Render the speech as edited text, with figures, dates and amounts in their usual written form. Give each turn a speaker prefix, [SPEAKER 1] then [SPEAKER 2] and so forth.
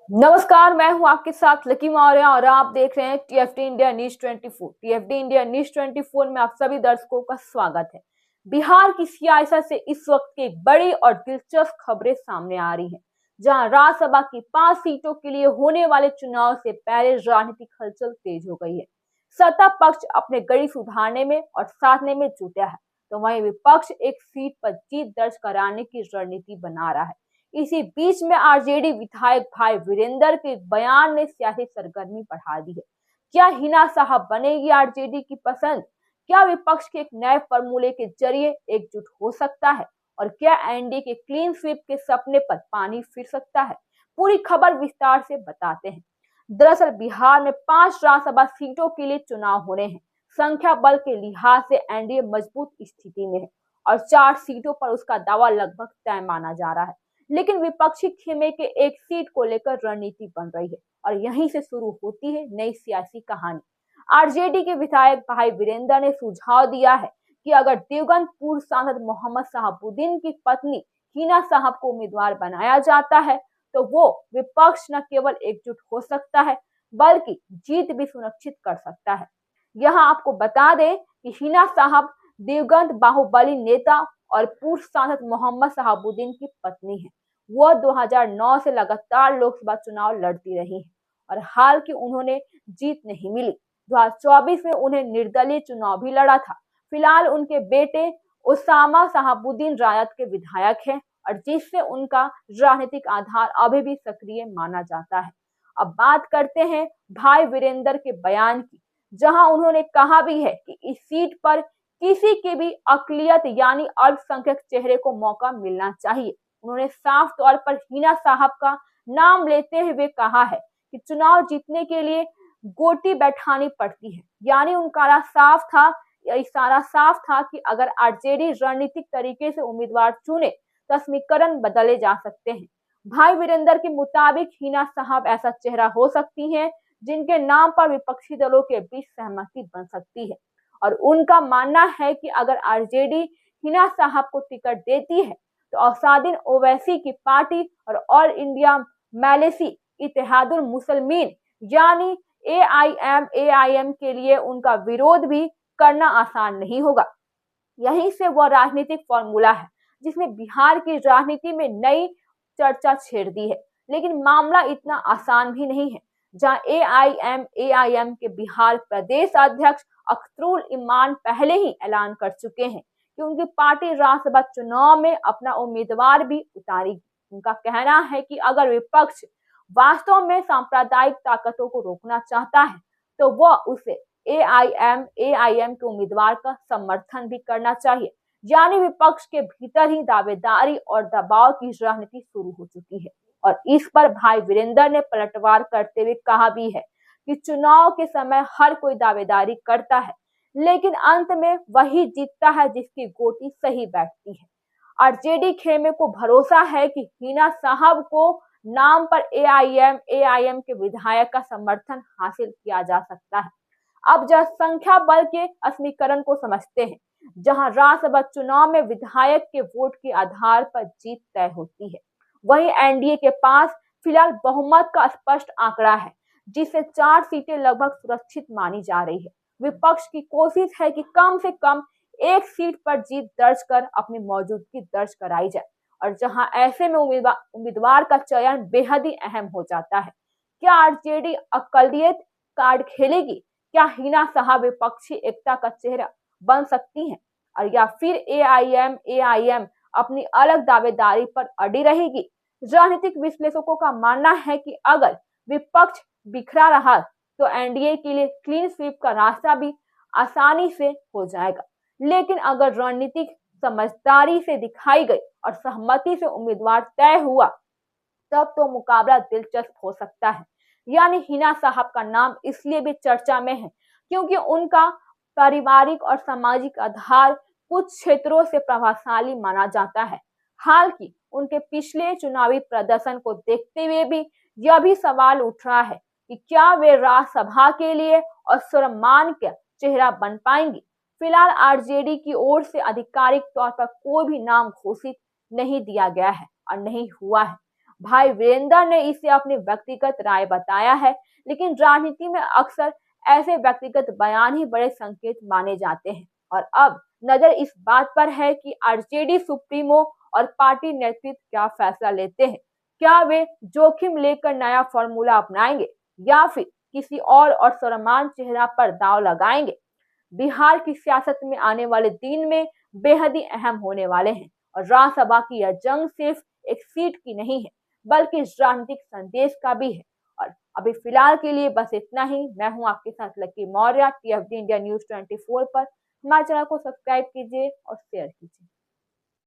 [SPEAKER 1] नमस्कार, मैं हूं आपके साथ लकी मौर्य और आप देख रहे हैं टीएफडी इंडिया न्यूज 24। टीएफडी इंडिया न्यूज 24 में आप सभी दर्शकों का स्वागत है। बिहार की सियासत से इस वक्त की एक बड़ी और दिलचस्प खबरें सामने आ रही हैं, जहां राज्यसभा की 5 सीटों के लिए होने वाले चुनाव से पहले राजनीतिक हलचल तेज हो गई है। सत्ता पक्ष अपने गढ़ी सुधारने में और साधने में जुटा है, तो वहीं विपक्ष एक सीट पर जीत दर्ज कराने की रणनीति बना रहा है। इसी बीच में आरजेडी विधायक भाई वीरेंद्र के बयान ने सियासी सरगर्मी बढ़ा दी है। क्या हिना साहब बनेगी आरजेडी की पसंद? क्या विपक्ष के एक नए फॉर्मूले के जरिए एकजुट हो सकता है? और क्या एनडीए के क्लीन स्वीप के सपने पर पानी फिर सकता है? पूरी खबर विस्तार से बताते हैं। दरअसल बिहार में 5 राज्यसभा सीटों के लिए चुनाव होने हैं। संख्या बल के लिहाज से एनडीए मजबूत स्थिति में है और 4 सीटों पर उसका दावा लगभग तय माना जा रहा है। लेकिन विपक्षी खेमे के एक सीट को लेकर रणनीति बन रही है और यहीं से शुरू होती है नई सियासी कहानी। आरजेडी के विधायक भाई वीरेंद्र ने सुझाव दिया है कि अगर देवगन पूर्व सांसद मोहम्मद शहाबुद्दीन की पत्नी हिना साहब को उम्मीदवार बनाया जाता है तो वो विपक्ष न केवल एकजुट हो सकता है बल्कि जीत भी सुनिश्चित कर सकता है। यहाँ आपको बता दें कि हिना साहब देवगन बाहुबली नेता और पूर्व सांसद मोहम्मद शहाबुद्दीन की पत्नी है। वह 2009 से लगातार लोकसभा चुनाव लड़ती रही है और हाल की उन्होंने जीत नहीं मिली। 2024 में उन्हें निर्दलीय चुनाव भी लड़ा था। फिलहाल उनके बेटे ओसामा शहाबुद्दीन रायत के विधायक हैं और जिससे उनका राजनीतिक आधार अभी भी सक्रिय माना जाता है। अब बात करते हैं भाई वीरेंद्र के बयान की, जहां उन्होंने कहा भी है कि इस सीट पर किसी के भी अकलियत यानी अल्पसंख्यक चेहरे को मौका मिलना चाहिए। उन्होंने साफ तौर पर हिना साहब का नाम लेते हुए कहा है कि चुनाव जीतने के लिए गोटी बैठानी पड़ती है, यानी उनका इशारा साफ था कि अगर आरजेडी रणनीतिक तरीके से उम्मीदवार चुने तो समीकरण बदले जा सकते हैं। भाई वीरेंद्र के मुताबिक हिना साहब ऐसा चेहरा हो सकती हैं जिनके नाम पर विपक्षी दलों के बीच सहमति बन सकती है और उनका मानना है कि अगर आरजेडी हिना साहब को टिकट देती है तो असादुद्दीन ओवैसी की पार्टी और ऑल इंडिया मजलिस इत्तेहादुल मुसलमीन यानी एआईएम के लिए उनका विरोध भी करना आसान नहीं होगा। यहीं से वह राजनीतिक फॉर्मूला है जिसने बिहार की राजनीति में नई चर्चा छेड़ दी है। लेकिन मामला इतना आसान भी नहीं है, जहां एआईएम के बिहार प्रदेश अध्यक्ष अख्तरुल इमान पहले ही ऐलान कर चुके हैं कि उनकी पार्टी राज्यसभा चुनाव में अपना उम्मीदवार भी उतारेगी। उनका कहना है कि अगर विपक्ष वास्तव में सांप्रदायिक ताकतों को रोकना चाहता है तो वह उसे एआईएम के उम्मीदवार का समर्थन भी करना चाहिए। यानी विपक्ष के भीतर ही दावेदारी और दबाव की राजनीति शुरू हो चुकी है और इस पर भाई वीरेंद्र ने पलटवार करते हुए कहा भी है कि चुनाव के समय हर कोई दावेदारी करता है लेकिन अंत में वही जीतता है जिसकी गोटी सही बैठती है। आरजेडी खेमे को भरोसा है कि हिना साहब को नाम पर एआईएम के विधायक का समर्थन हासिल किया जा सकता है। अब जब संख्या बल के समीकरण को समझते हैं, जहां राज्यसभा चुनाव में विधायक के वोट के आधार पर जीत तय होती है, वहीं एनडीए के पास फिलहाल बहुमत का स्पष्ट आंकड़ा है जिससे 4 सीटें लगभग सुरक्षित मानी जा रही है। विपक्ष की कोशिश है कि कम से कम एक सीट पर जीत दर्ज कर अपनी मौजूदगी दर्ज कराई जाए और जहां ऐसे में उम्मीदवार का चयन बेहद ही अहम हो जाता है। क्या आरजेडी अकलियत कार्ड खेलेगी? क्या हिना साहब विपक्षी एकता का चेहरा बन सकती हैं और या फिर एआईएम अपनी अलग दावेदारी पर अड़ी रहेगी? राजनीतिक विश्लेषकों का मानना है कि अगर विपक्ष बिखरा रहा तो एनडीए के लिए क्लीन स्वीप का रास्ता भी आसानी से हो जाएगा। लेकिन अगर रणनीतिक समझदारी से दिखाई गई और सहमति से उम्मीदवार तय हुआ तब तो मुकाबला दिलचस्प हो सकता है। यानी हिना साहब का नाम इसलिए भी चर्चा में है क्योंकि उनका पारिवारिक और सामाजिक आधार कुछ क्षेत्रों से प्रभावशाली माना जाता है। हालांकि उनके पिछले चुनावी प्रदर्शन को देखते हुए भी यह भी सवाल उठ रहा है कि क्या वे राज्यसभा के लिए और सर्वमान्य का चेहरा बन पाएंगी। फिलहाल आरजेडी की ओर से आधिकारिक तौर पर कोई भी नाम घोषित नहीं दिया गया है और नहीं हुआ है। भाई वीरेंद्र ने इसे अपनी व्यक्तिगत राय बताया है, लेकिन राजनीति में अक्सर ऐसे व्यक्तिगत बयान ही बड़े संकेत माने जाते हैं। और अब नजर इस बात पर है कि आरजेडी सुप्रीमो और पार्टी नेतृत्व क्या फैसला लेते हैं। क्या वे जोखिम लेकर नया फॉर्मूला अपनाएंगे या फिर किसी और सर्वमान्य चेहरा पर दांव लगाएंगे। बिहार की सियासत में आने वाले दिन में बेहद ही अहम होने वाले हैं और राज्यसभा की यह जंग सिर्फ एक सीट की नहीं है, बल्कि इस राजनीतिक संदेश का भी है। और अभी फिलहाल के लिए बस इतना ही। मैं हूं आपके साथ लकी मौर्य, टीएफडी इंडिया न्यूज 24 पर। हमारे चैनल को सब्सक्राइब कीजिए और शेयर कीजिए।